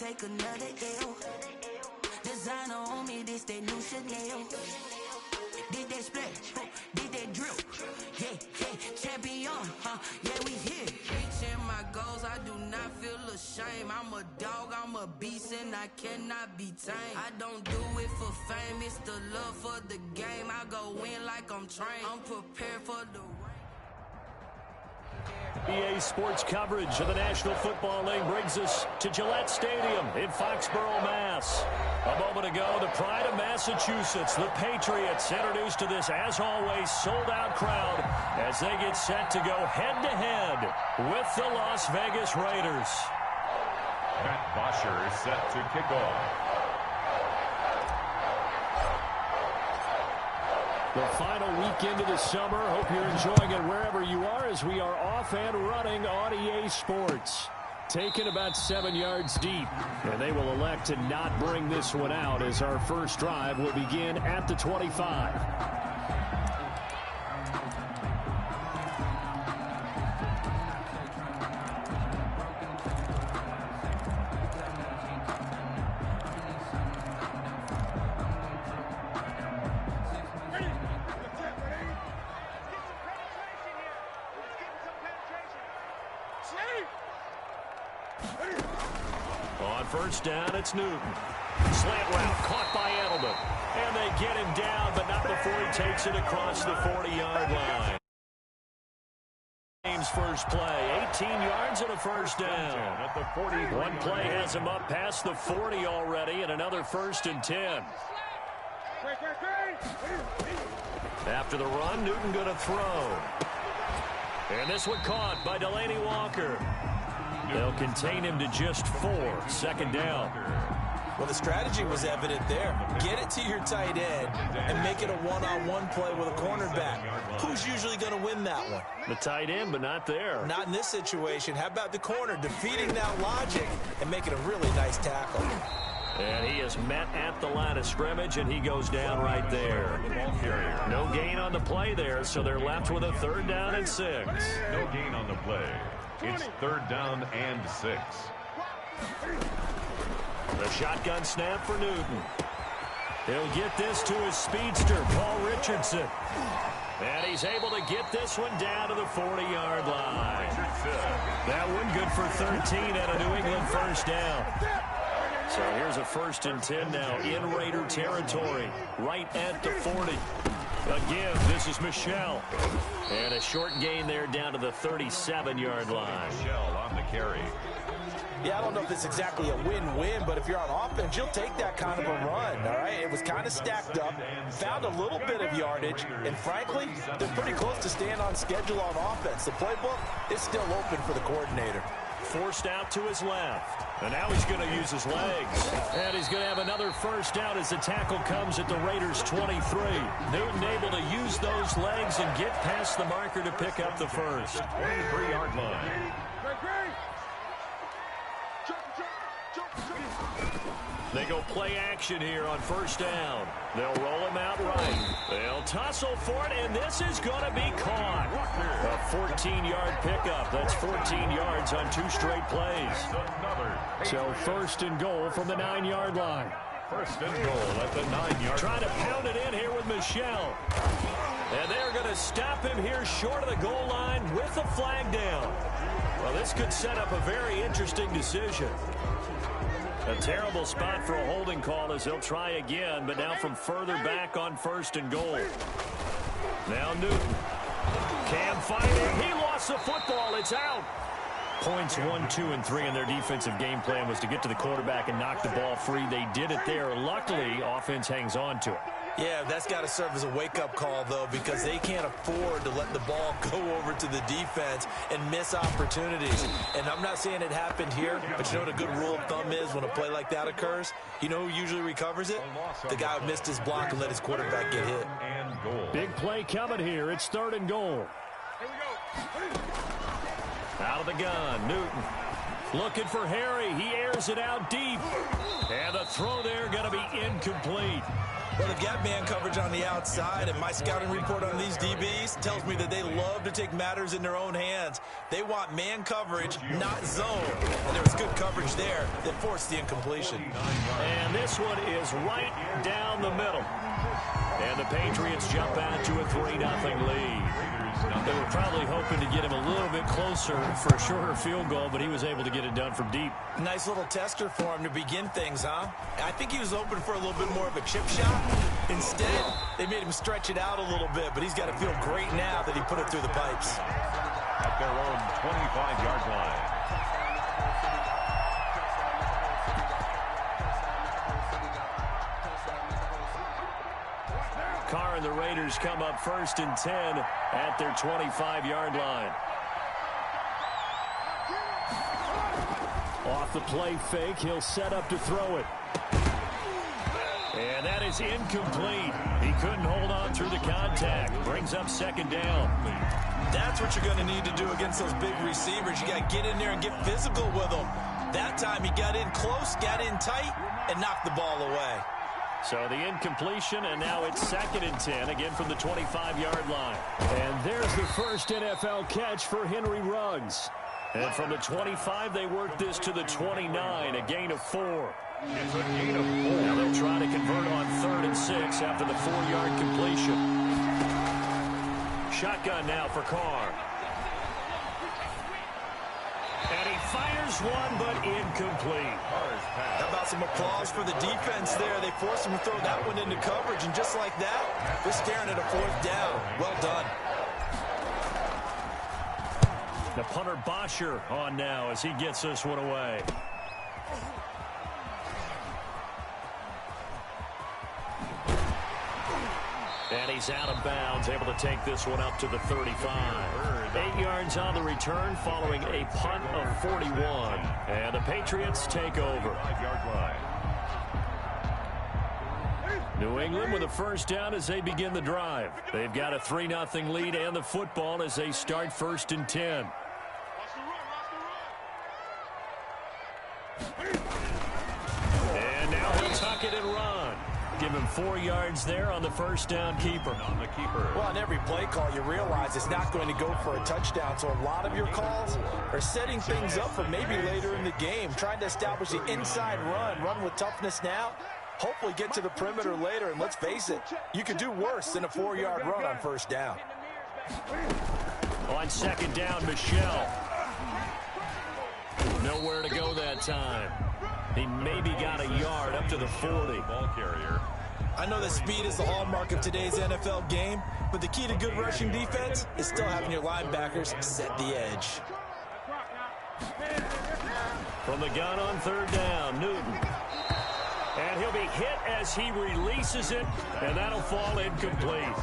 take another L. Designer on me, this that new Chanel. Did that splash, did that drip. Yeah, champion, yeah, we here. Reaching my goals, I do not feel ashamed. I'm a dog, I'm a beast, and I cannot be tamed. I don't do it for fame, it's the love for the game. I go in like I'm trained, I'm prepared for the rain. EA Sports coverage of the National Football League brings us to Gillette Stadium in Foxborough, Mass. A moment ago, the pride of Massachusetts, the Patriots, introduced to this, as always, sold-out crowd as they get set to go head-to-head with the Las Vegas Raiders. Matt Bosher is set to kick off. The final weekend of the summer. Hope you're enjoying it wherever you are as we are off and running on EA Sports. Taken about 7 yards deep, and they will elect to not bring this one out as our first drive will begin at the 25. On first down, it's Newton. Slant route caught by Edelman. And they get him down, but not before he takes it across the 40-yard line. Game's first play, 18 yards and a first down. At the 40. One play has him up past the 40 already, and another 1st and 10. After the run, Newton going to throw. And this one caught by Delaney Walker. They'll contain him to just 4. 2nd down. Well, the strategy was evident there. Get it to your tight end and make it a one-on-one play with a cornerback. Who's usually going to win that one? The tight end, but not there. Not in this situation. How about the corner defeating that logic and making a really nice tackle? And he is met at the line of scrimmage, and he goes down right there. No gain on the play there, so they're left with a 3rd down and 6. No gain on the play. It's 3rd down and 6. The shotgun snap for Newton. He'll get this to his speedster, Paul Richardson. And he's able to get this one down to the 40-yard line. That one good for 13 and a New England 1st down. So here's a 1st and 10 now in Raider territory, right at the 40. Again, this is Michelle. And a short gain there down to the 37-yard line. Michelle on the carry. Yeah, I don't know if it's exactly a win-win, but if you're on offense, you'll take that kind of a run, all right? It was kind of stacked up, found a little bit of yardage, and frankly, they're pretty close to staying on schedule on offense. The playbook is still open for the coordinator. Forced out to his left. And now he's going to use his legs. And he's going to have another 1st down as the tackle comes at the Raiders' 23. Newton able to use those legs and get past the marker to pick up the 1st. 23-yard line. They go play action here on 1st down. They'll roll him out right. They'll tussle for it, and this is going to be caught. A 14-yard pickup. That's 14 yards on 2 straight plays. So 1st and goal from the 9-yard line. 1st and goal at the 9-yard. Trying to pound it in here with Michelle. And they're going to stop him here short of the goal line with the flag down. Well, this could set up a very interesting decision. A terrible spot for a holding call as they'll try again, but now from further back on 1st and goal. Now Newton. Cam fighting. He lost the football. It's out. Points 1, 2, and 3 in their defensive game plan was to get to the quarterback and knock the ball free. They did it there. Luckily, offense hangs on to it. Yeah, that's got to serve as a wake-up call, though, because they can't afford to let the ball go over to the defense and miss opportunities. And I'm not saying it happened here, but you know what a good rule of thumb is when a play like that occurs? You know who usually recovers it? The guy who missed his block and let his quarterback get hit. Big play coming here. It's 3rd and goal. Out of the gun, Newton. Looking for Harry. He airs it out deep. And the throw there going to be incomplete. Well, they've got man coverage on the outside, and my scouting report on these DBs tells me that they love to take matters in their own hands. They want man coverage, not zone. And there was good coverage there that forced the incompletion. And this one is right down the middle. And the Patriots jump out to a 3-0 lead. They were probably hoping to get him a little bit closer for a shorter field goal, but he was able to get it done from deep. Nice little tester for him to begin things, huh? I think he was open for a little bit more of a chip shot. Instead, they made him stretch it out a little bit, but he's got to feel great now that he put it through the pipes. At their own 25-yard line. Carr and the Raiders come up 1st and 10 at their 25-yard line. Off the play fake, he'll set up to throw it. And that is incomplete. He couldn't hold on through the contact. Brings up 2nd down. That's what you're going to need to do against those big receivers. You got to get in there and get physical with them. That time he got in close, got in tight, and knocked the ball away. So the incompletion, and now it's 2nd and 10, again from the 25-yard line. And there's the first NFL catch for Henry Ruggs. And from the 25, they work this to the 29, a gain of 4. It's a gain of 4. Now they'll try to convert on 3rd and 6 after the 4-yard completion. Shotgun now for Carr. And he fires one, but incomplete. How about some applause for the defense there? They forced him to throw that one into coverage, and just like that, they're staring at a 4th down. Well done. The punter Bosher on now as he gets this one away. And he's out of bounds, able to take this one up to the 35. 8 yards on the return following a punt of 41. And the Patriots take over. 5-yard line. New England with a 1st down as they begin the drive. They've got a 3-0 lead and the football as they start 1st and 10. And now he'll tuck it and run. Give him 4 yards there on the 1st down keeper. On the keeper. Well, on every play call, you realize it's not going to go for a touchdown. So a lot of your calls are setting things up for maybe later in the game, trying to establish the inside run with toughness now. Hopefully get to the perimeter later, and let's face it, you could do worse than a 4-yard run on 1st down. On 2nd down, Michel. Nowhere to go that time. He maybe got a yard up to the 40. Ball carrier. I know that speed is the hallmark of today's NFL game, but the key to good rushing defense is still having your linebackers set the edge. From the gun on 3rd down, Newton. And he'll be hit as he releases it, and that'll fall incomplete.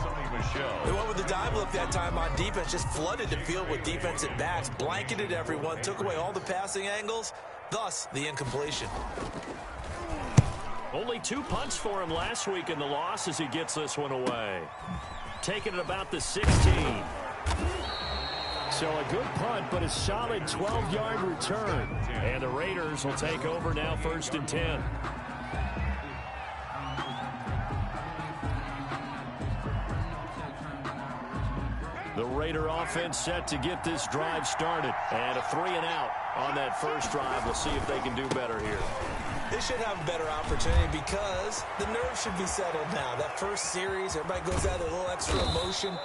They went with the dive look that time on defense, just flooded the field with defensive backs, blanketed everyone, took away all the passing angles, thus the incompletion. Only 2 punts for him last week in the loss as he gets this one away. Taking it about the 16. So a good punt, but a solid 12-yard return. And the Raiders will take over now 1st and 10. The Raider offense set to get this drive started. And a 3-and-out on that first drive. We'll see if they can do better here. They should have a better opportunity because the nerves should be settled now. That first series, everybody goes out with a little extra emotion.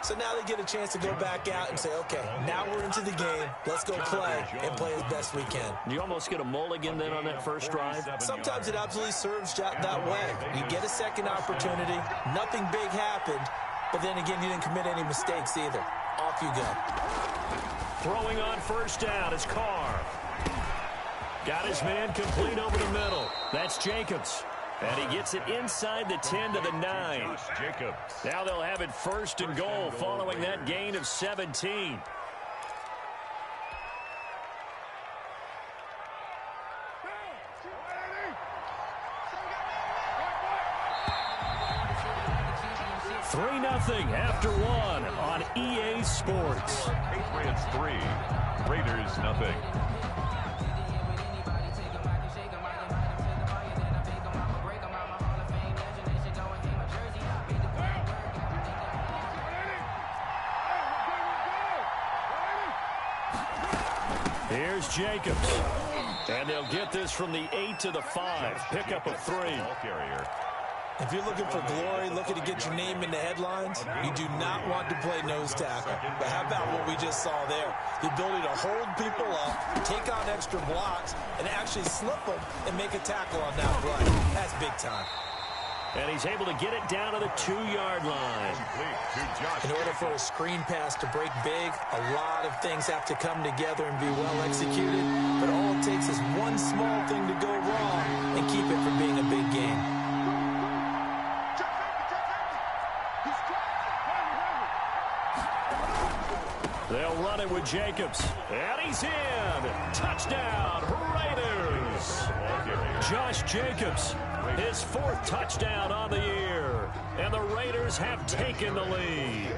So now they get a chance to go back out and say, okay, now we're into the game. Let's go play and play as best we can. You almost get a mulligan then on that first drive? Sometimes it absolutely serves that way. You get a second opportunity. Nothing big happened. But then again, you didn't commit any mistakes either. Off you go. Throwing on 1st down is Carr. Got his man complete over the middle. That's Jacobs. And he gets it inside the 10 to the 9. Jacobs. Now they'll have it 1st and goal following that gain of 17. Three nothing after one on EA Sports. Patriots 3, Raiders nothing. Here's Jacobs. And they'll get this from the 8 to the 5. Pickup of 3. If you're looking for glory, looking to get your name in the headlines, you do not want to play nose tackle. But how about what we just saw there? The ability to hold people up, take on extra blocks, and actually slip them and make a tackle on that play. That's big time. And he's able to get it down to the 2-yard line. In order for a screen pass to break big, a lot of things have to come together and be well executed. But all it takes is one small thing to go wrong and keep it from being a big game. They'll run it with Jacobs. And he's in. Touchdown, Raiders. Josh Jacobs, his 4th touchdown on the year. And the Raiders have taken the lead.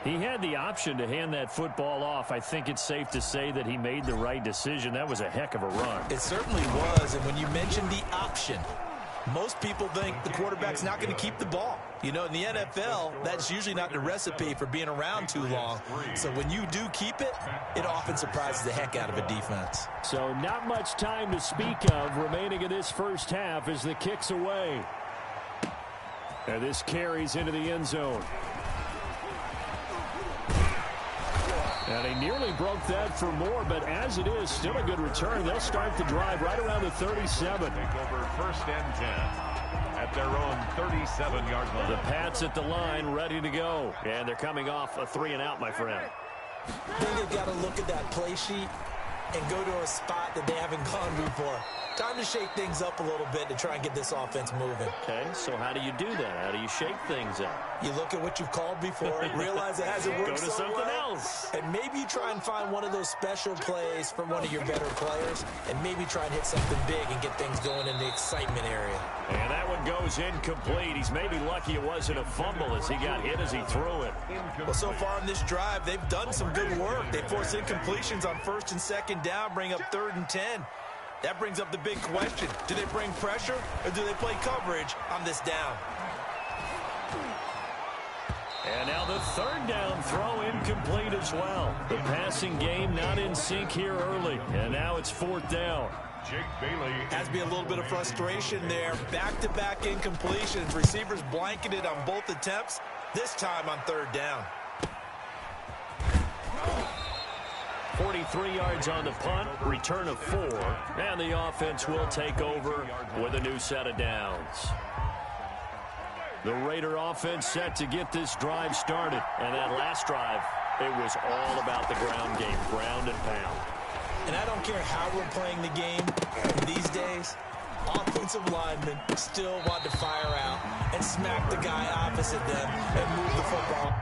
He had the option to hand that football off. I think it's safe to say that he made the right decision. That was a heck of a run. It certainly was. And when you mention the option, most people think the quarterback's not going to keep the ball. You know, in the NFL, that's usually not the recipe for being around too long. So when you do keep it, it often surprises the heck out of a defense. So not much time to speak of remaining in this first half as the kick's away. And this carries into the end zone. And he nearly broke that for more, but as it is, still a good return. They'll start the drive right around the 37. Take over 1st and 10 at their own 37-yard line. The Pats at the line, ready to go. And they're coming off a 3-and-out, my friend. I think they've got to look at that play sheet and go to a spot that they haven't gone before. Time to shake things up a little bit to try and get this offense moving. Okay, so how do you do that? How do you shake things up? You look at what you've called before, realize it hasn't worked Go to so something well, else. and maybe you try and find one of those special plays from one of your better players, and maybe try and hit something big and get things going in the excitement area. And that one goes incomplete. He's maybe lucky it wasn't a fumble as he got hit as he threw it. Well, so far in this drive, they've done some good work. They force incompletions on 1st and 2nd down, bring up 3rd and 10. That brings up the big question. Do they bring pressure or do they play coverage on this down? And now the 3rd down throw incomplete as well. The passing game not in sync here early. And now it's 4th down. Jake Bailey. Has to be a little bit of frustration there. Back-to-back incompletions. Receivers blanketed on both attempts. This time on 3rd down. 43 yards on the punt, return of 4, and the offense will take over with a new set of downs. The Raider offense set to get this drive started, and that last drive, it was all about the ground game, ground and pound. And I don't care how we're playing the game these days, offensive linemen still want to fire out and smack the guy opposite them and move the football.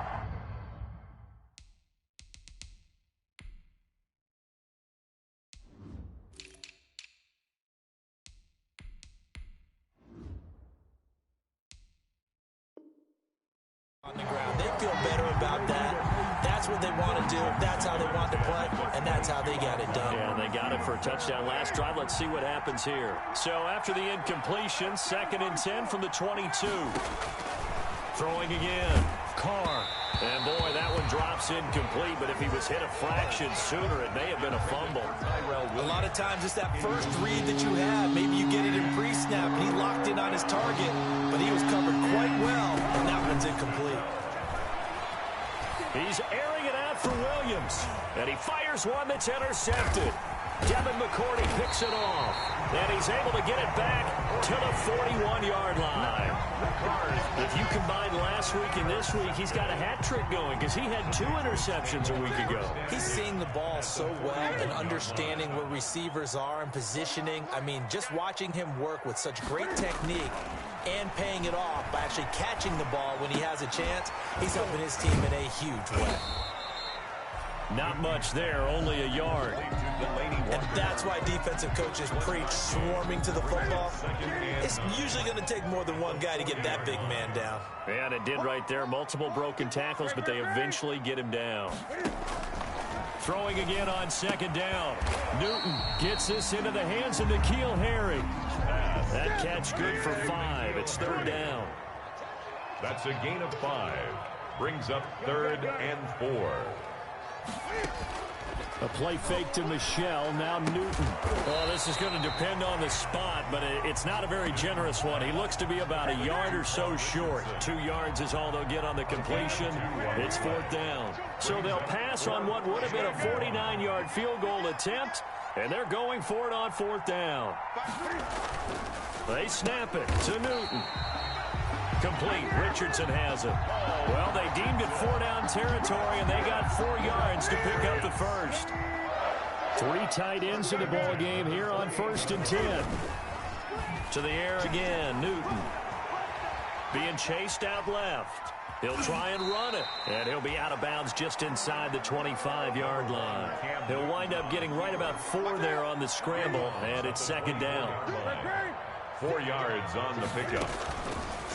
On the ground. They feel better about that. That's what they want to do. That's how they want to play, and that's how they got it done. Yeah, they got it for a touchdown last drive. Let's see what happens here. So after the incompletion, 2nd and 10 from the 22. Throwing again. Carr. And boy, that one drops incomplete, but if he was hit a fraction sooner, it may have been a fumble. A lot of times it's that first read that you have. Maybe you get it in pre-snap, and he locked in on his target, but he was covered quite well, and that one's incomplete. He's airing it out for Williams, and he fires one that's intercepted. Devin McCourty picks it off, and he's able to get it back to the 41-yard line. If you combine last week and this week, he's got a hat trick going because he had 2 interceptions a week ago. He's seeing the ball so well and understanding where receivers are and positioning. I mean, just watching him work with such great technique and paying it off by actually catching the ball when he has a chance, he's helping his team in a huge way. Not much there, only a yard. And that's why defensive coaches preach swarming to the football. It's usually going to take more than one guy to get that big man down. And it did right there. Multiple broken tackles, but they eventually get him down. Throwing again on 2nd down. Newton gets this into the hands of N'Keal Harry. That catch good for 5. It's 3rd down. That's a gain of 5. Brings up 3rd and 4. A play fake to Michelle, now Newton. Well, this is going to depend on the spot, but it's not a very generous one. He looks to be about a yard or so short. 2 yards is all they'll get on the completion. It's 4th down. So they'll pass on what would have been a 49-yard field goal attempt, and they're going for it on 4th down. They snap it to Newton. Complete. Richardson has it. Well, they deemed it 4-down territory, and they got 4 yards to pick up the first. 3 tight ends in the ball game here on 1st and 10. To the air again, Newton. Being chased out left. He'll try and run it, and he'll be out of bounds just inside the 25-yard line. He'll wind up getting right about 4 there on the scramble, and it's 2nd down. 4 yards on the pickup.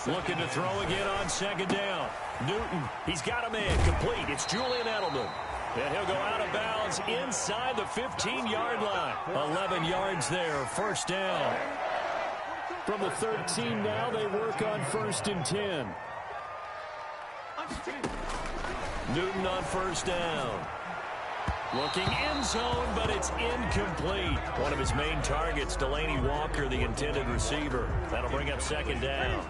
Looking to throw again on 2nd down. Newton, he's got a man complete. It's Julian Edelman. And he'll go out of bounds inside the 15-yard line. 11 yards there, 1st down. From the 13 now, they work on 1st and 10. Newton on 1st down. Looking end zone, but it's incomplete. One of his main targets, Delaney Walker, the intended receiver. That'll bring up 2nd down.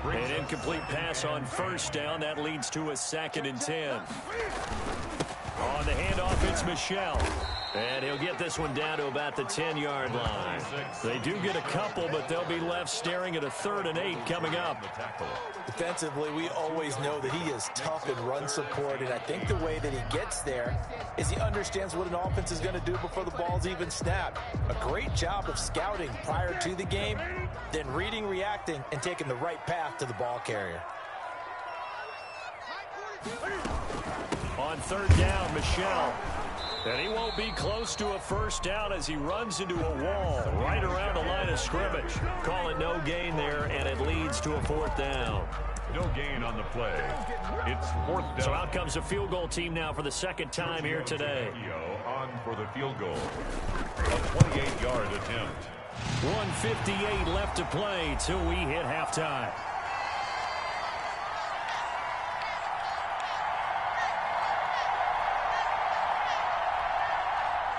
An incomplete pass on 1st down. That leads to a 2nd and 10. On the handoff, it's Michelle. And he'll get this one down to about the 10-yard line. They do get a couple, but they'll be left staring at a 3rd and 8 coming up. Defensively, we always know that he is tough in run support, and I think the way that he gets there is he understands what an offense is going to do before the ball's even snapped. A great job of scouting prior to the game, then reading, reacting, and taking the right path to the ball carrier. On 3rd down, Michelle. And he won't be close to a 1st down as he runs into a wall right around the line of scrimmage. Call it no gain there, and it leads to a 4th down. No gain on the play. It's 4th down. So out comes a field goal team now for the 2nd time here today. On for the field goal. A 28-yard attempt. 1:58 left to play till we hit halftime.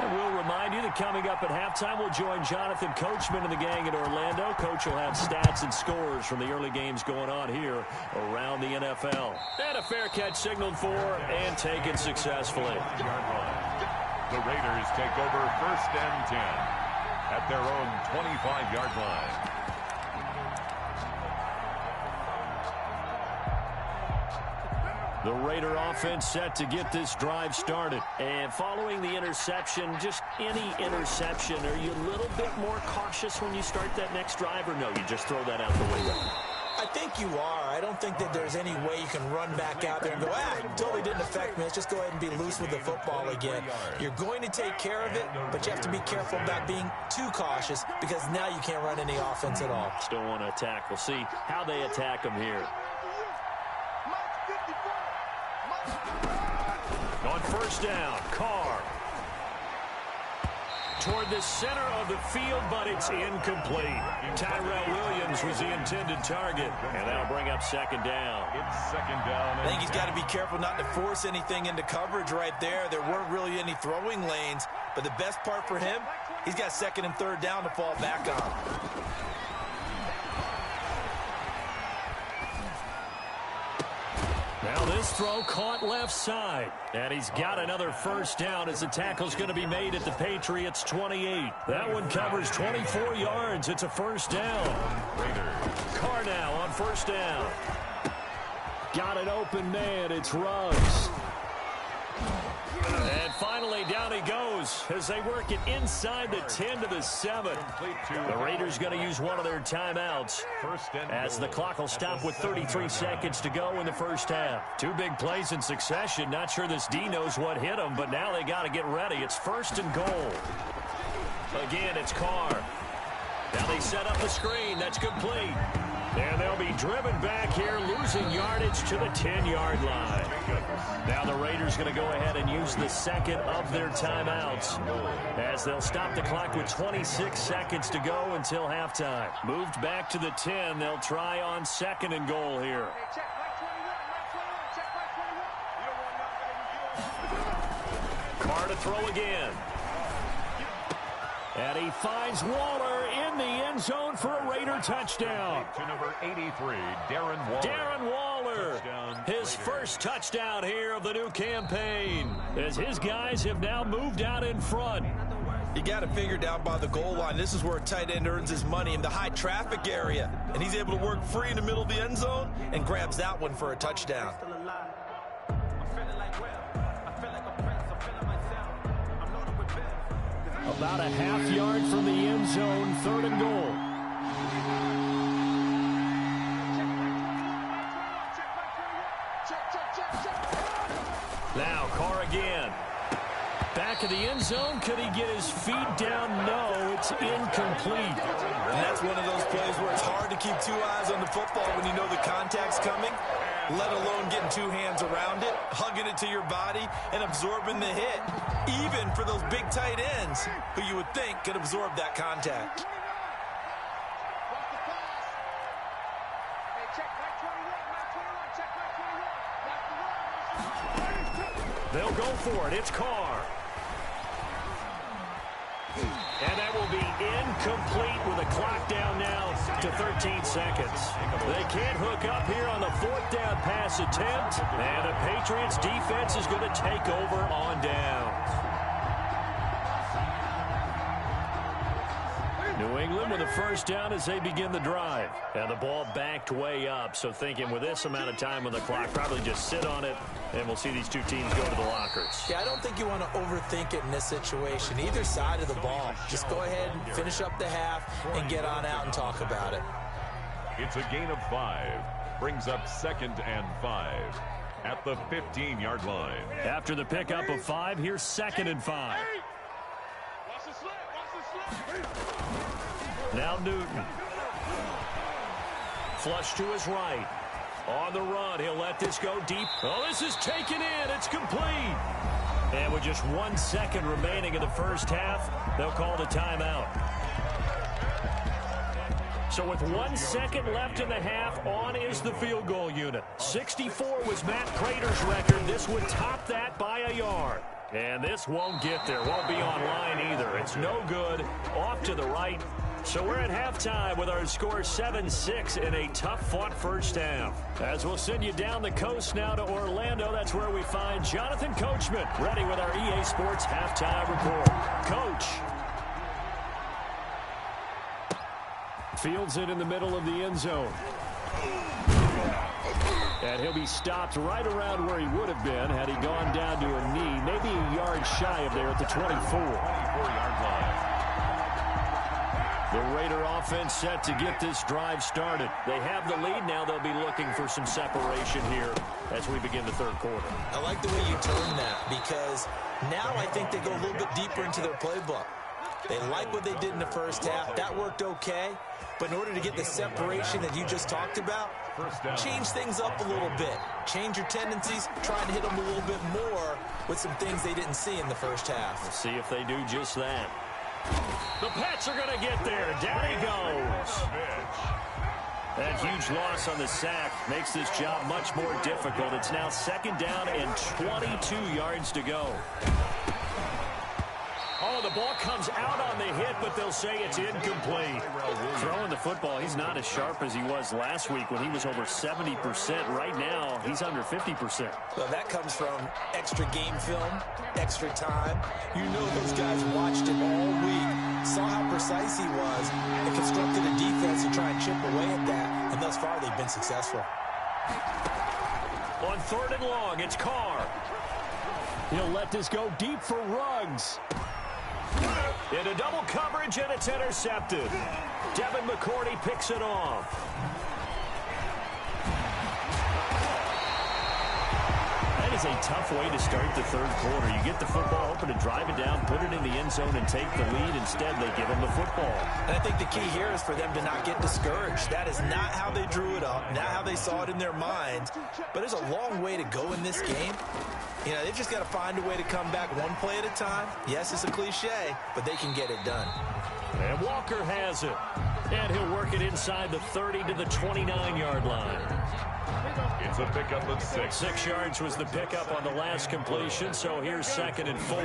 And we'll remind you that coming up at halftime, we'll join Jonathan Coachman and the gang in Orlando. Coach will have stats and scores from the early games going on here around the NFL. And a fair catch signaled for and taken successfully. The Raiders take over 1st and 10 at their own 25-yard line. The Raider offense set to get this drive started. And following the interception, just any interception, are you a little bit more cautious when you start that next drive, or no, you just throw that out the window? I think you are. I don't think that there's any way you can run back out there and go, totally didn't affect me. Let's just go ahead and be loose with the football again. You're going to take care of it, but you have to be careful about being too cautious because now you can't run any offense at all. Still want to attack. We'll see how they attack them here. On 1st down, Carr. Toward the center of the field, but it's incomplete. Tyrell Williams was the intended target, and that'll bring up 2nd down. It's 2nd down. I think he's got to be careful not to force anything into coverage right there. There weren't really any throwing lanes, but the best part for him, he's got 2nd and 3rd down to fall back on. Now this throw caught left side. And he's got another 1st down as the tackle's going to be made at the Patriots 28. That one covers 24 yards. It's a 1st down. Carr now on 1st down. Got an open man. It's Ruggs. And finally, down he goes as they work it inside the 10 to the 7. The Raiders going to use one of their timeouts as the clock will stop with 33 seconds to go in the 1st half. 2 big plays in succession. Not sure this D knows what hit him, but now they got to get ready. It's 1st and goal. Again, it's Carr. Now they set up the screen. That's complete. And they'll be driven back here, losing yardage to the 10-yard line. Now the Raiders going to go ahead and use the 2nd of their timeouts as they'll stop the clock with 26 seconds to go until halftime. Moved back to the 10. They'll try on 2nd and goal here. Carr to to throw again. And he finds Waller in the end zone for a Raider touchdown. To number 83, Darren Waller. Darren Waller, his first touchdown here of the new campaign, as his guys have now moved out in front. You got to figure down by the goal line. This is where a tight end earns his money, in the high traffic area. And he's able to work free in the middle of the end zone and grabs that one for a touchdown. About a half yard from the end zone, 3rd and goal. Now Carr again. Back of the end zone. Could he get his feet down? No, it's incomplete. And that's one of those plays where it's hard to keep 2 eyes on the football when you know the contact's coming, let alone getting 2 hands around it, hugging it to your body, and absorbing the hit, even for those big tight ends who you would think could absorb that contact. They'll go for it. It's Carr. And that will be incomplete with a clock down now to 13 seconds. They can't hook up here on the 4th down pass attempt. And the Patriots defense is going to take over on downs. New England with a first down as they begin the drive. And the ball backed way up, so thinking with this amount of time on the clock, probably just sit on it, and we'll see these two teams go to the lockers. Yeah, I don't think you want to overthink it in this situation. Either side of the ball. Just go ahead and finish up the half and get on out and talk about it. It's a gain of 5. Brings up 2nd and 5 at the 15-yard line. After the pickup of 5, here's 2nd and 5. Now Newton. Flush to his right. On the run, he'll let this go deep. Oh, this is taken in. It's complete. And with just 1 second remaining in the first half, they'll call the timeout. So with 1 second left in the half, on is the field goal unit. 64 was Matt Prater's record. This would top that by a yard. And this won't get there. Won't be on line either. It's no good. Off to the right. So we're at halftime with our score 7-6 in a tough-fought first half. As we'll send you down the coast now to Orlando, that's where we find Jonathan Coachman, ready with our EA Sports halftime report. Coach. Fields it in the middle of the end zone. And he'll be stopped right around where he would have been had he gone down to a knee, maybe a yard shy of there at the 24. 24-yard line. The Raider offense set to get this drive started. They have the lead. Now they'll be looking for some separation here as we begin the 3rd quarter. I like the way you turn that, because now I think they go a little bit deeper into their playbook. They like what they did in the first half. That worked okay. But in order to get the separation that you just talked about, change things up a little bit. Change your tendencies. Try and hit them a little bit more with some things they didn't see in the first half. We'll see if they do just that. The Pats are going to get there. Down he goes. That huge loss on the sack makes this job much more difficult. It's now 2nd down and 22 yards to go. Oh, the ball comes out on the hit, but they'll say it's incomplete. Throwing the football, he's not as sharp as he was last week when he was over 70%. Right now, he's under 50%. Well, that comes from extra game film, extra time. You know those guys watched him all week, saw how precise he was, and constructed a defense to try and chip away at that. And thus far, they've been successful. On 3rd and long, it's Carr. He'll let this go deep for Ruggs. Into double coverage, and it's intercepted. Devin McCourty picks it off. That is a tough way to start the 3rd quarter. You get the football open to drive it down, put it in the end zone, and take the lead. Instead, they give them the football. And I think the key here is for them to not get discouraged. That is not how they drew it up, not how they saw it in their minds. But there's a long way to go in this game. You know, they've just got to find a way to come back one play at a time. Yes, it's a cliche, but they can get it done. And Walker has it. And he'll work it inside the 30 to the 29-yard line. It's a pickup of 6. 6 yards was the pickup on the last completion, so here's 2nd and 4.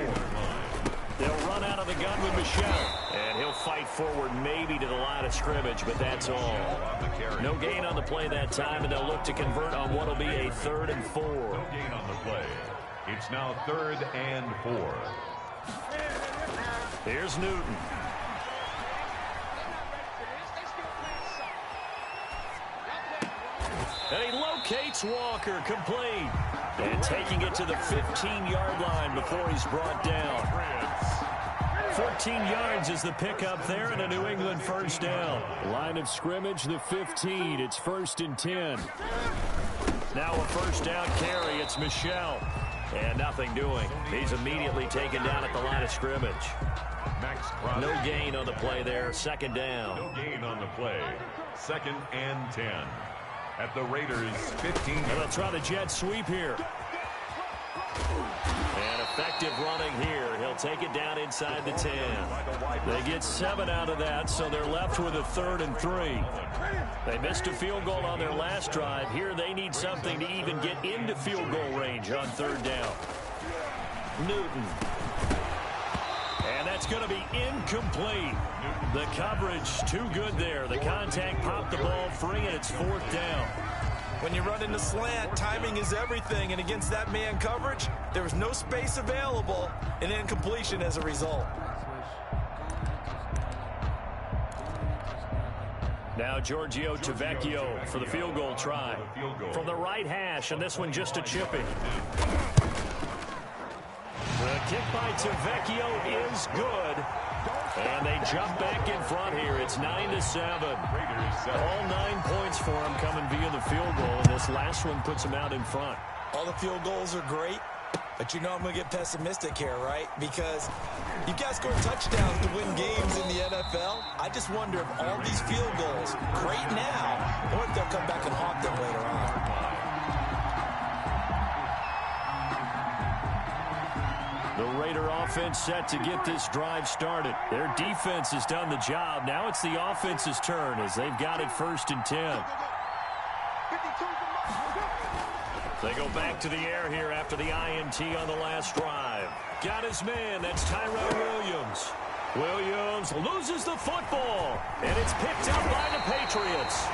They'll run out of the gun with Michelle. And he'll fight forward maybe to the line of scrimmage, but that's all. No gain on the play that time, and they'll look to convert on what will be a 3rd and 4. No gain on the play. It's now 3rd and 4. Here's Newton. And he locates Walker, complete. And taking it to the 15-yard line before he's brought down. 14 yards is the pickup there, and a New England first down. Line of scrimmage, the 15. It's 1st and 10. Now a first down carry. It's Michelle. And nothing doing. He's immediately taken down at the line of scrimmage. No gain on the play there. 2nd down. No gain on the play. 2nd and 10. At the Raiders' 15. And they'll try the jet sweep here. And effective running here. He'll take it down inside the 10. They get 7 out of that, so they're left with a 3rd and 3. They missed a field goal on their last drive. Here they need something to even get into field goal range on 3rd down. Newton. And that's going to be incomplete. The coverage too good there. The contact popped the ball free, and it's 4th down. When you run into slant, timing is everything, and against that man coverage, there was no space available, and incompletion as a result. Now Giorgio Tavecchio for the field goal try. From the right hash, and this one just a chipping. The kick by Tavecchio is good. And they jump back in front here. It's 9-7. All 9 points for them coming via the field goal, and this last one puts them out in front. All the field goals are great, but you know I'm going to get pessimistic here, right? Because you guys score touchdowns to win games in the NFL. I just wonder if all these field goals, great now, or if they'll come back and haunt them later on. The Raider offense set to get this drive started. Their defense has done the job. Now it's the offense's turn as they've got it 1st and 10. They go back to the air here after the INT on the last drive. Got his man. That's Tyrell Williams. Williams loses the football, and it's picked up by the Patriots.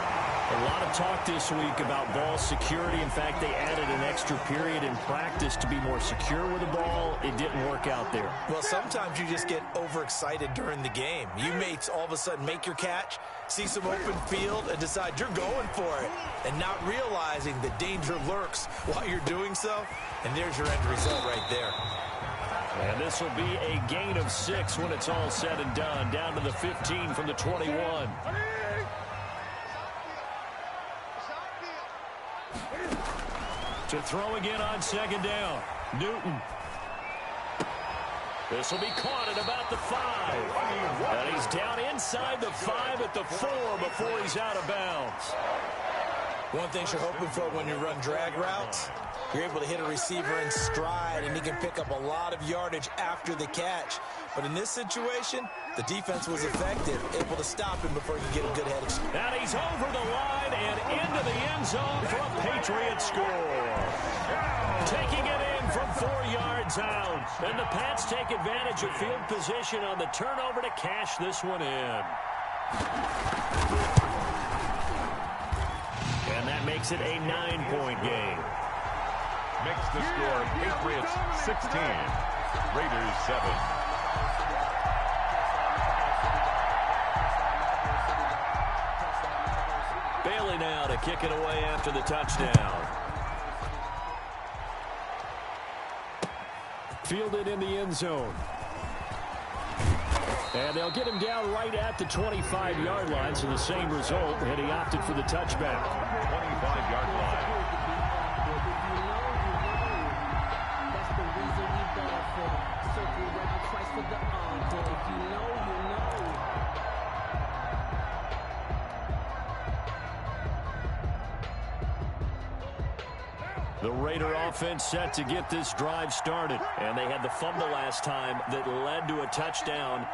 A lot of talk this week about ball security. In fact, they added an extra period in practice to be more secure with the ball. It didn't work out there. Well, sometimes you just get overexcited during the game. You may all of a sudden make your catch, see some open field, and decide you're going for it, and not realizing the danger lurks while you're doing so. And there's your end result right there. And this will be a gain of 6 when it's all said and done. Down to the 15 from the 21. To throw again on 2nd down. Newton. This will be caught at about the 5. And he's down inside the 5 at the 4 before he's out of bounds. One thing you're hoping for when you run drag routes, you're able to hit a receiver in stride, and he can pick up a lot of yardage after the catch. But in this situation, the defense was effective, able to stop him before he could get a good head of steam. And he's over the line and into the end zone for a Patriot score. Taking it in from 4 yards out. And the Pats take advantage of field position on the turnover to cash this one in. And that makes it a 9-point game. Makes the score Patriots 16, Raiders 7. Bailey now to kick it away after the touchdown. Fielded in the end zone. And they'll get him down right at the 25-yard line, so the same result, and he opted for the touchback. 25-yard line. The Raider offense set to get this drive started. And they had the fumble last time that led to a touchdown.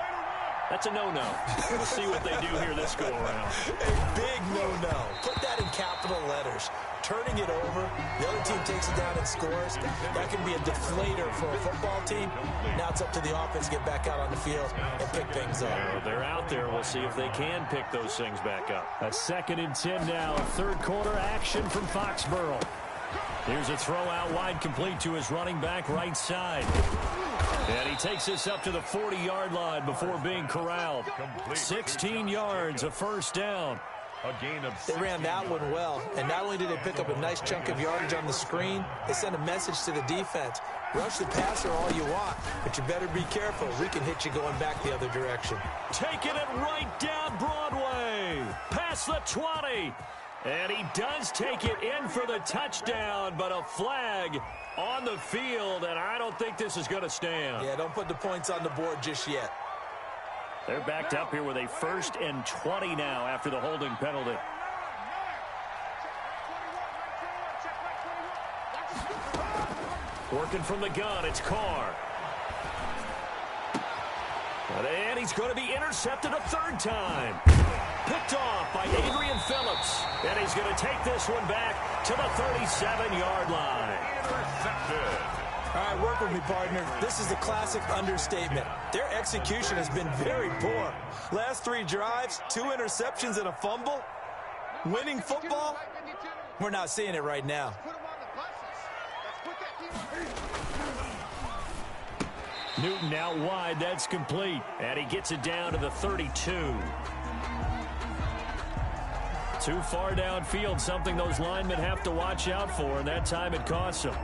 That's a no-no. We'll see what they do here this go-around. A big no-no. Put that in capital letters. turning it over. The other team takes it down and scores. That can be a deflator for a football team. Now it's up to the offense to get back out on the field and pick things up. Well, they're out there. We'll see if they can pick those things back up. A 2nd and 10 now. Third quarter action from Foxborough. Here's a throw out wide, complete to his running back right side. And he takes this up to the 40-yard line before being corralled. 16 yards, a first down. A gain of They ran that one well, and not only did they pick up a nice chunk of yardage on the screen, they sent a message to the defense. Rush the passer all you want, but you better be careful. We can hit you going back the other direction. Taking it right down Broadway. Past the 20. And he does take it in for the touchdown, but a flag on the field, and I don't think this is going to stand. Yeah, don't put the points on the board just yet. They're backed up here with a 1st and 20 now after the holding penalty. Working from the gun, it's Carr. And he's going to be intercepted a 3rd time. Picked off by Adrian Phillips. And he's going to take this one back to the 37-yard line. intercepted. All right, work with me, partner. This is the classic understatement. Their execution has been very poor. Last 3 drives, 2 interceptions and a fumble. Winning football? We're not seeing it right now. Newton out wide. That's complete. And he gets it down to the 32. Too far downfield, something those linemen have to watch out for, and that time it costs them.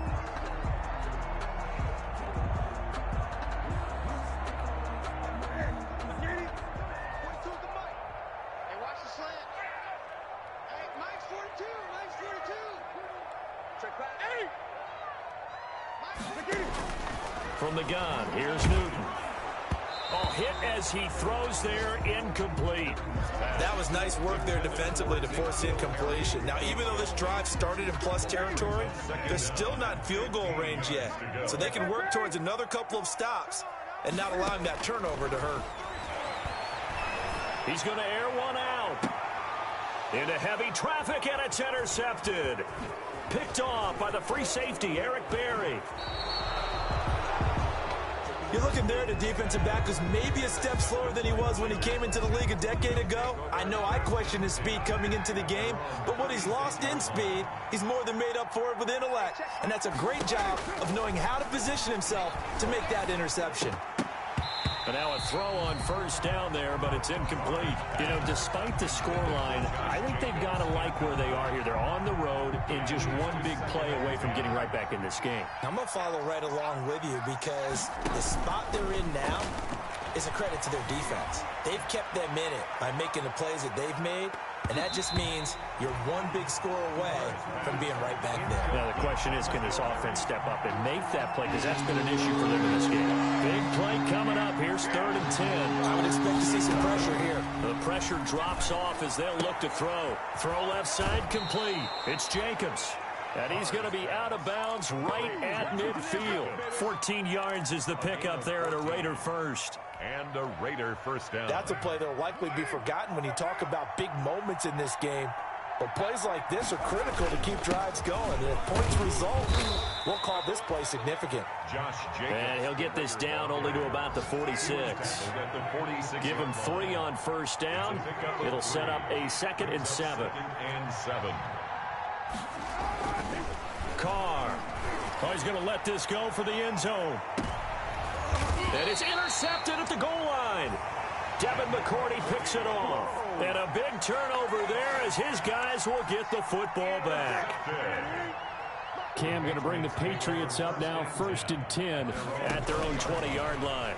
From the gun, here's Newton. Oh, hit as he throws there, incomplete. That was nice work there defensively to force incompletion. Now, even though this drive started in plus territory, they're still not in field goal range yet. So they can work towards another couple of stops and not allowing that turnover to hurt. He's going to air one out. Into heavy traffic, and it's intercepted. Picked off by the free safety, Eric Berry. You're looking there at a defensive back who's maybe a step slower than he was when he came into the league a decade ago. I know I questioned his speed coming into the game, but what he's lost in speed, he's more than made up for it with intellect. And that's a great job of knowing how to position himself to make that interception. But now a throw on first down there, but it's incomplete. You know, despite the scoreline, I think they've got to like where they are here. They're on the road in just one big play away from getting right back in this game. I'm going to follow right along with you because the spot they're in now is a credit to their defense. They've kept them in it by making the plays that they've made, and that just means you're one big score away from being right back there. Now, the question is, can this offense step up and make that play? Because that's been an issue for them in this game. Big play coming up. Here's 3rd and 10. I would expect to see some pressure here. The pressure drops off as they'll look to throw. Throw left side complete. It's Jacobs. And he's going to be out of bounds right at midfield. 14 yards is the pickup there at a Raider first. And a Raider first down. That's a play that will likely be forgotten when you talk about big moments in this game. But plays like this are critical to keep drives going. And if points result, we'll call this play significant. Josh Jacobs. And he'll get this down only to about the 46. Give him 3 on first down. It'll set up a 2nd and 7. Carr. Oh, he's going to let this go for the end zone. And it's intercepted at the goal line. Devin McCourty picks it off. And a big turnover there as his guys will get the football back. Cam going to bring the Patriots up now 1st and 10 at their own 20-yard line.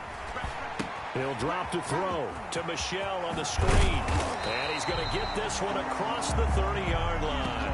He'll drop to throw to Michelle on the screen. And he's going to get this one across the 30-yard line.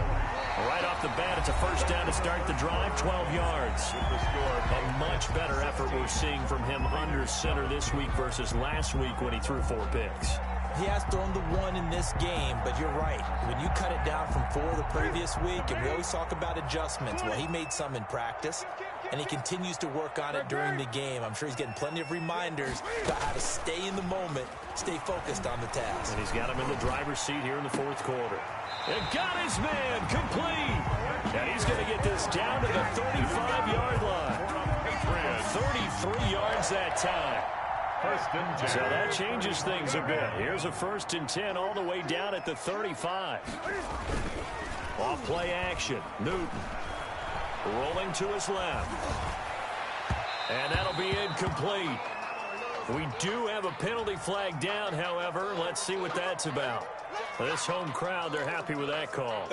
Right off the bat, it's a first down to start the drive, 12 yards. A much better effort we're seeing from him under center this week versus last week when he threw 4 picks. He has thrown the 1 in this game, but you're right. When you cut it down from 4 the previous week, and we always talk about adjustments, well, he made some in practice. and he continues to work on it during the game. I'm sure he's getting plenty of reminders about how to stay in the moment, stay focused on the task. And he's got him in the driver's seat here in the fourth quarter. And got his man complete. And he's going to get this down to the 35-yard line. 33 yards that time. So that changes things a bit. Here's a 1st and 10 all the way down at the 35. Off play action. Newton rolling to his left. And that'll be incomplete. We do have a penalty flag down, however. Let's see what that's about. This home crowd, they're happy with that call.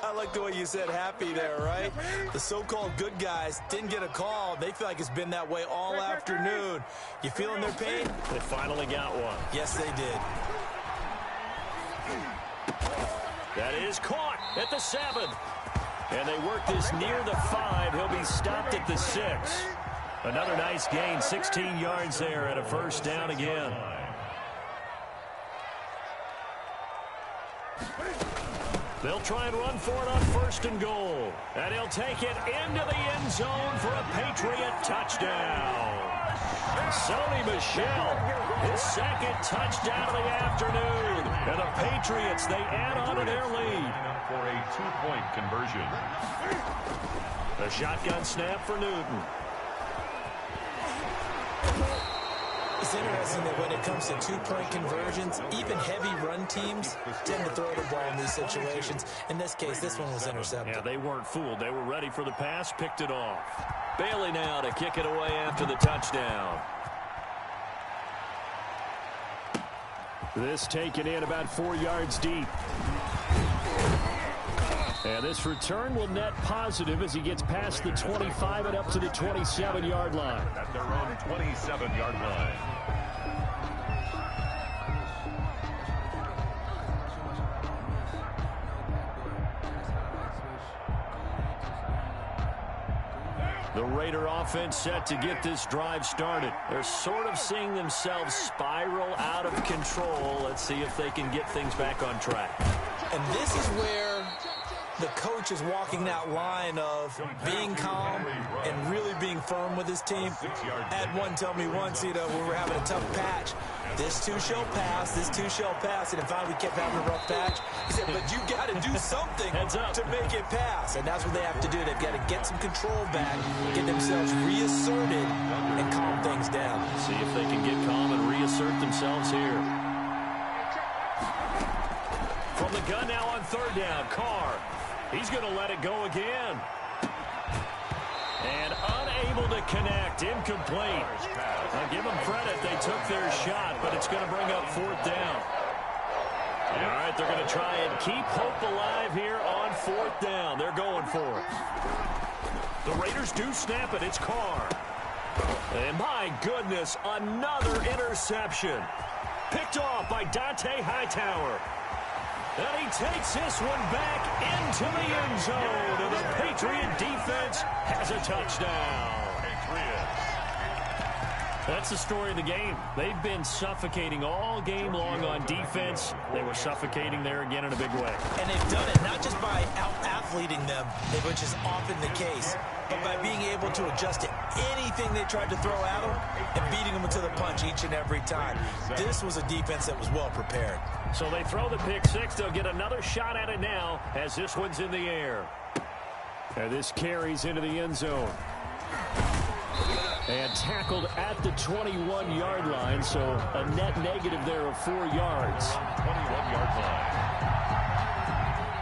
I like the way you said happy there, right? The so-called good guys didn't get a call. They feel like it's been that way all afternoon. You feeling their pain? They finally got one. Yes, they did. That is caught at the 7. And they work this near the 5. He'll be stopped at the 6. Another nice gain, 16 yards there and a 1st down again. They'll try and run for it on 1st and goal. And he'll take it into the end zone for a Patriot touchdown. Sony Michel, his 2nd touchdown of the afternoon. And the Patriots, they add on to their lead. For a 2-point conversion. A shotgun snap for Newton. It's interesting that when it comes to 2-point conversions, even heavy run teams tend to throw the ball in these situations. In this case, this one was intercepted. Yeah, they weren't fooled. They were ready for the pass, picked it off. Bailey now to kick it away after the touchdown. This taken in about 4 yards deep. And this return will net positive as he gets past the 25 and up to the 27-yard line. At their own 27-yard line. The Raider offense set to get this drive started. They're sort of seeing themselves spiral out of control. Let's see if they can get things back on track. And this is where the coach is walking that line of being calm and really being firm with his team. I had one tell me once, when we were having a tough patch, this too shall pass, this too shall pass. And finally we kept having a rough patch. He said, but you got to do something to make it pass. And that's what they have to do. They've got to get some control back, get themselves reasserted, and calm things down. See if they can get calm and reassert themselves here. From the gun now on 3rd down, Carr. He's going to let it go again. And unable to connect, incomplete. I'll give them credit, they took their shot, but it's going to bring up 4th down. All right, they're going to try and keep hope alive here on 4th down. They're going for it. The Raiders do snap it, it's Carr. And my goodness, another interception. Picked off by Dante Hightower. And he takes this one back into the end zone. And the Patriot defense has a touchdown. That's the story of the game. They've been suffocating all game long on defense. They were suffocating there again in a big way. And they've done it not just by out-athleting them, which is often the case, but by being able to adjust to anything they tried to throw at them and beating them to the punch each and every time. This was a defense that was well prepared. So they throw the pick 6. They'll get another shot at it now as this one's in the air. And this carries into the end zone. And tackled at the 21-yard line, so a net negative there of 4 yards. 21-yard line.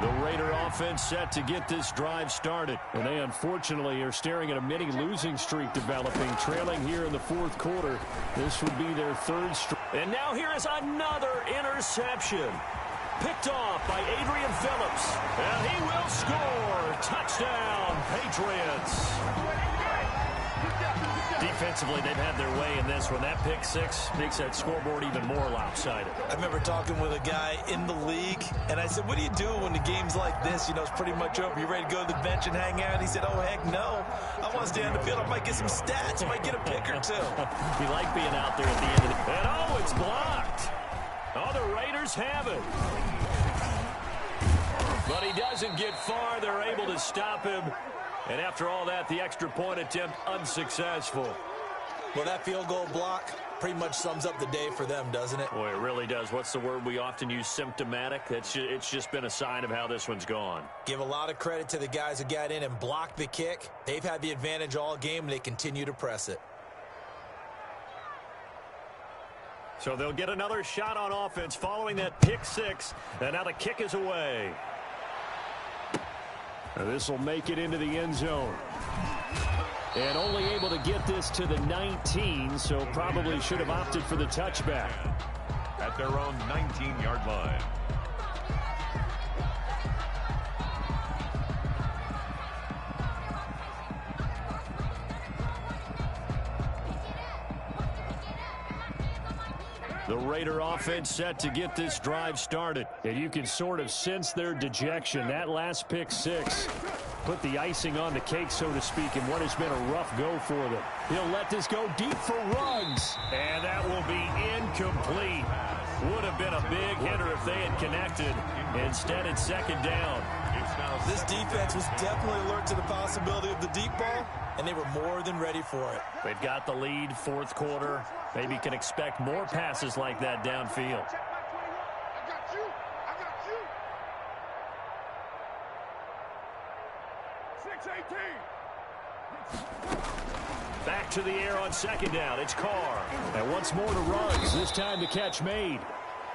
The Raider offense set to get this drive started. And they unfortunately are staring at a mini losing streak developing, trailing here in the 4th quarter. This would be their 3rd straight. And now here is another interception. Picked off by Adrian Phillips. And he will score. Touchdown, Patriots. Defensively, they've had their way in this one. That pick 6 makes that scoreboard even more lopsided. I remember talking with a guy in the league, and I said, what do you do when the game's like this? It's pretty much over. You ready to go to the bench and hang out? He said, oh, heck no. I want to stay on the field. I might get some stats. I might get a pick or 2. You like being out there at the end of the... And oh, it's blocked. Oh, the Raiders have it. But he doesn't get far. They're able to stop him. And after all that, the extra point attempt unsuccessful. Well, that field goal block pretty much sums up the day for them, doesn't it? Boy, it really does. What's the word we often use? Symptomatic. It's just been a sign of how this one's gone. Give a lot of credit to the guys who got in and blocked the kick. They've had the advantage all game, and they continue to press it. So they'll get another shot on offense following that pick six, and now the kick is away. This will make it into the end zone. And only able to get this to the 19, so probably should have opted for the touchback. At their own 19-yard line. The Raider offense set to get this drive started. And you can sort of sense their dejection. That last pick six put the icing on the cake, so to speak, in what has been a rough go for them. He'll let this go deep for Ruggs. And that will be incomplete. Would have been a big hitter if they had connected. Instead, it's second down. This defense was definitely alert to the possibility of the deep ball, and they were more than ready for it. They've got the lead, fourth quarter. Maybe can expect more passes like that downfield. Back to the air on second down. It's Carr. And once more to Ruggs. This time the catch made.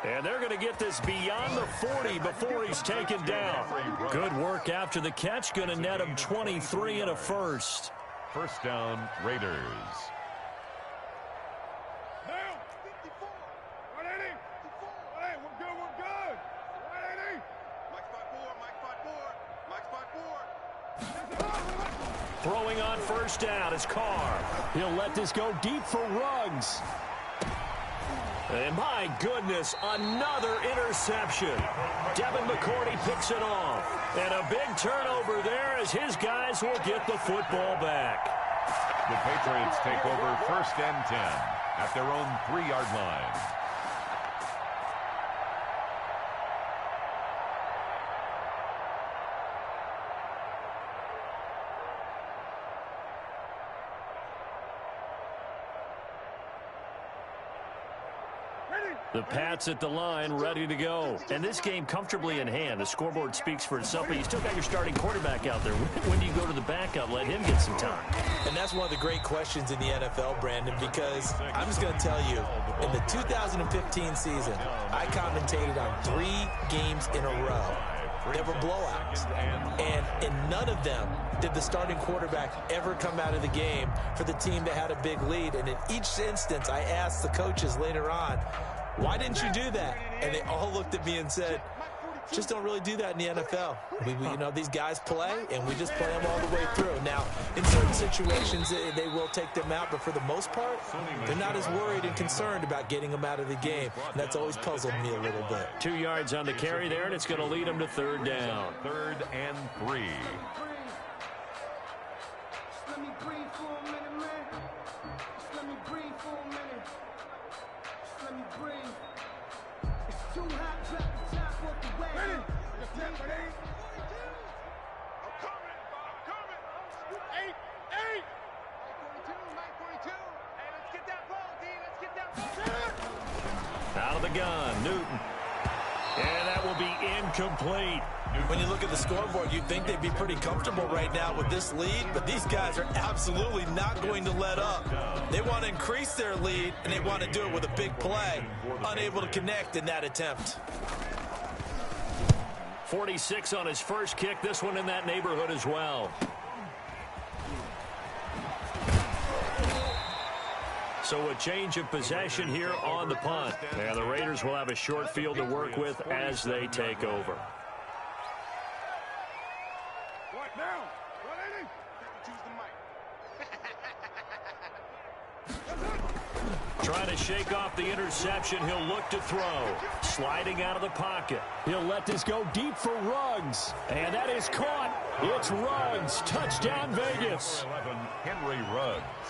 And they're going to get this beyond the 40 before he's taken down. Good work after the catch. Going to net him 23 and a first. First down, Raiders. Throwing on first down is Carr. He'll let this go deep for Ruggs. And my goodness, another interception. Devin McCourty picks it off. And a big turnover there as his guys will get the football back. The Patriots take over first and 10 at their own 3-yard line. The Pats at the line, ready to go. And this game comfortably in hand. The scoreboard speaks for itself, but you still got your starting quarterback out there. When do you go to the backup? Let him get some time. And that's one of the great questions in the NFL, Brandon, because I'm just going to tell you, in the 2015 season, I commentated on 3 games in a row. There were blowouts. And in none of them did the starting quarterback ever come out of the game for the team that had a big lead. And in each instance, I asked the coaches later on, why didn't you do that? And they all looked at me and said, just don't really do that in the NFL. You know, these guys play, and we just play them all the way through. Now, in certain situations, they will take them out, but for the most part, they're not as worried and concerned about getting them out of the game. And that's always puzzled me a little bit. 2 yards on the carry there, and it's going to lead them to third down. 3rd and 3. Let me breathe for a minute, man. Let me breathe for a minute. Let me breathe. It's too hot, drop the top off the wagon. I'm coming. 8. 942. Hey, let's get that ball, D. Let's get that ball. Out of the gun, Newton. And that will be incomplete. When you look at the scoreboard, you'd think they'd be pretty comfortable right now with this lead, but these guys are absolutely not going to let up. They want to increase their lead, and they want to do it with a big play. Unable to connect in that attempt. 46 on his first kick. This one in that neighborhood as well. So a change of possession here on the punt. And the Raiders will have a short field to work with as they take over. What now? 180. Choose the mic. Trying to shake off the interception. He'll look to throw. Sliding out of the pocket. He'll let this go deep for Ruggs. And that is caught. It's Ruggs. Touchdown, Vegas. 11,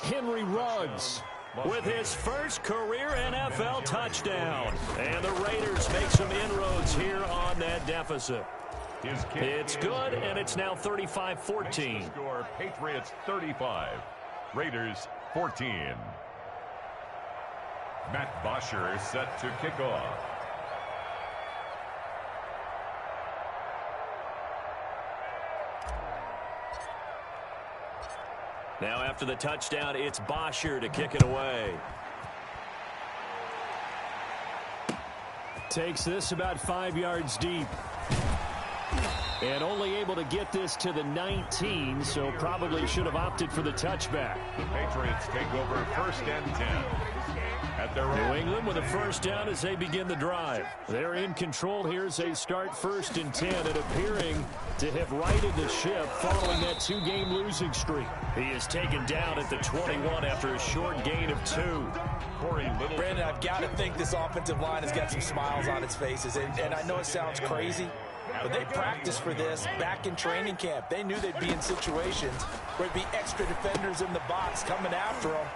Henry Ruggs with his first career NFL touchdown. And the Raiders make some inroads here on that deficit. His kick It's good, and it's now 35-14. Score, Patriots 35, Raiders 14. Matt Bosher set to kick off. Now after the touchdown, it's Bosher to kick it away. Takes this about 5 yards deep. And only able to get this to the 19, so probably should have opted for the touchback. The Patriots take over 1st and 10. At their New England with a first down as they begin the drive. They're in control here as they start 1st and 10 and appearing to have righted the ship following that 2-game losing streak. He is taken down at the 21 after a short gain of 2. Brandon, I've got to think this offensive line has got some smiles on its faces. And I know it sounds crazy, but they practiced for this back in training camp. They knew they'd be in situations where it'd be extra defenders in the box coming after them,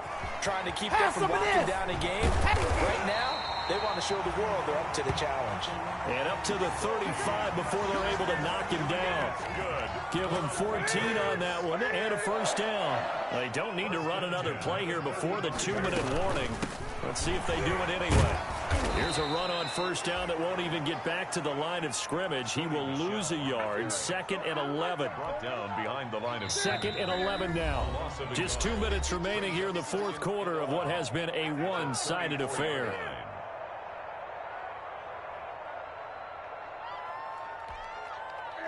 trying to keep them from locking down a game. Right now, they want to show the world they're up to the challenge. And up to the 35 before they're able to knock him down. Give them 14 on that one and a first down. They don't need to run another play here before the 2-minute warning. Let's see if they do it anyway. Here's a run on first down that won't even get back to the line of scrimmage. He will lose a yard. 2nd and 11. brought down behind the line of 2nd and 11 now. Just 2 minutes remaining here in the 4th quarter of what has been a one-sided affair.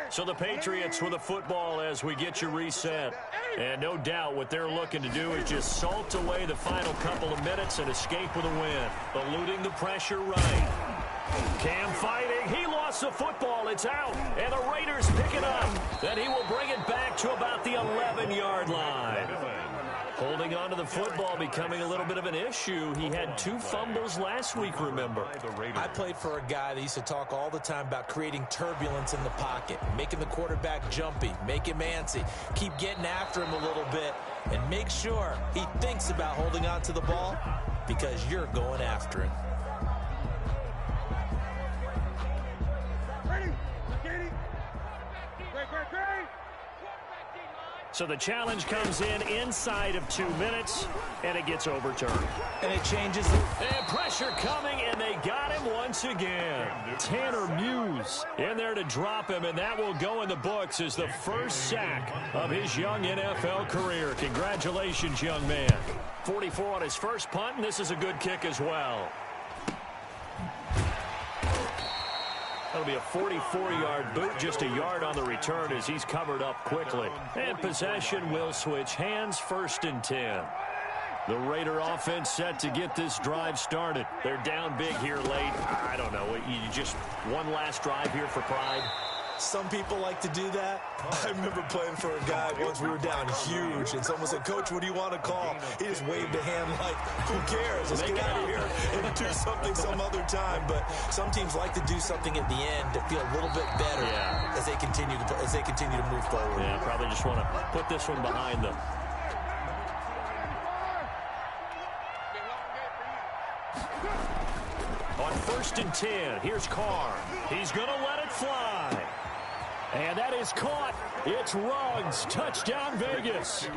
So the Patriots with the football as we get you reset. And no doubt what they're looking to do is just salt away the final couple of minutes and escape with a win. Eluding the pressure right. Cam fighting. He lost the football. It's out. And the Raiders pick it up. Then he will bring it back to about the 11-yard line. Holding on to the football becoming a little bit of an issue. He had 2 fumbles last week, remember. I played for a guy that used to talk all the time about creating turbulence in the pocket, making the quarterback jumpy, make him antsy, keep getting after him a little bit, and make sure he thinks about holding on to the ball because you're going after him. So the challenge comes in inside of 2 minutes, and it gets overturned. And it changes. And pressure coming, and they got him once again. Tanner Muse in there to drop him, and that will go in the books as the first sack of his young NFL career. Congratulations, young man. 44 on his first punt, and this is a good kick as well. That'll be a 44-yard boot, just a yard on the return as he's covered up quickly. And possession will switch hands, 1st and 10. The Raider offense set to get this drive started. They're down big here late. I don't know. You just one last drive here for pride. Some people like to do that. I remember playing for a guy once we were down huge, and someone said, "Coach, what do you want to call?" He just waved a hand like, "Who cares? Let's get out of here and do something some other time." But some teams like to do something at the end to feel a little bit better as they continue to move forward. Yeah, probably just want to put this one behind them. On 1st and 10, here's Carr. He's going to let it fly. And that is caught. It's Ruggs. Touchdown, Vegas.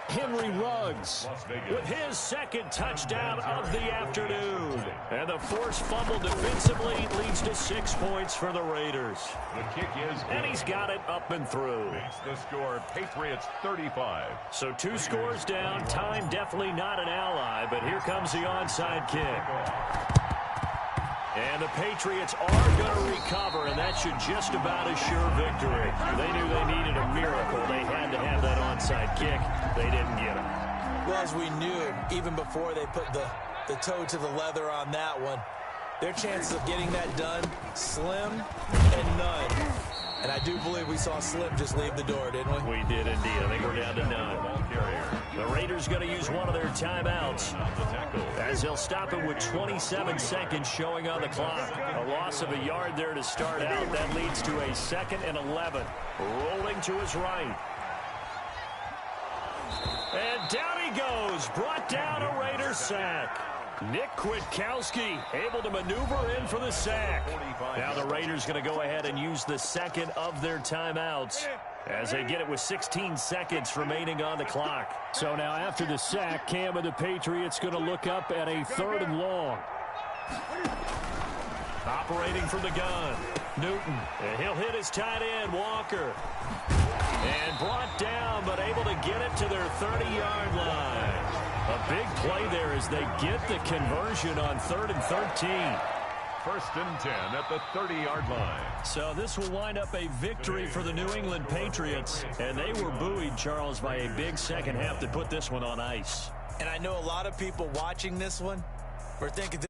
Henry Ruggs with his 2nd touchdown of the afternoon. And the forced fumble defensively leads to 6 points for the Raiders. The kick is good. And he's got it up and through. Makes the score Patriots 35. So 2 scores down. Time definitely not an ally, but here comes the onside kick. And the Patriots are going to recover, and that should just about assure victory. They knew they needed a miracle. They had to have that onside kick. They didn't get it. Well, as we knew, even before they put the toe to the leather on that one, their chances of getting that done, slim and none. And I do believe we saw Slim just leave the door, didn't we? We did indeed. I think we're down to none. The Raiders going to use one of their timeouts as they'll stop it with 27 seconds showing on the clock. A loss of a yard there to start out. That leads to a 2nd and 11. Rolling to his right. And down he goes. Brought down a Raider sack. Nick Kwiatkowski able to maneuver in for the sack. Now the Raiders going to go ahead and use the second of their timeouts as they get it with 16 seconds remaining on the clock. So now after the sack, Cam of the Patriots going to look up at a 3rd and long. Operating from the gun, Newton. And he'll hit his tight end, Walker. And brought down, but able to get it to their 30-yard line. A big play there as they get the conversion on 3rd and 13. 1st and 10 at the 30-yard line. So this will wind up a victory for the New England Patriots. And they were buoyed, Charles, by a big second half that put this one on ice. And I know a lot of people watching this one were thinking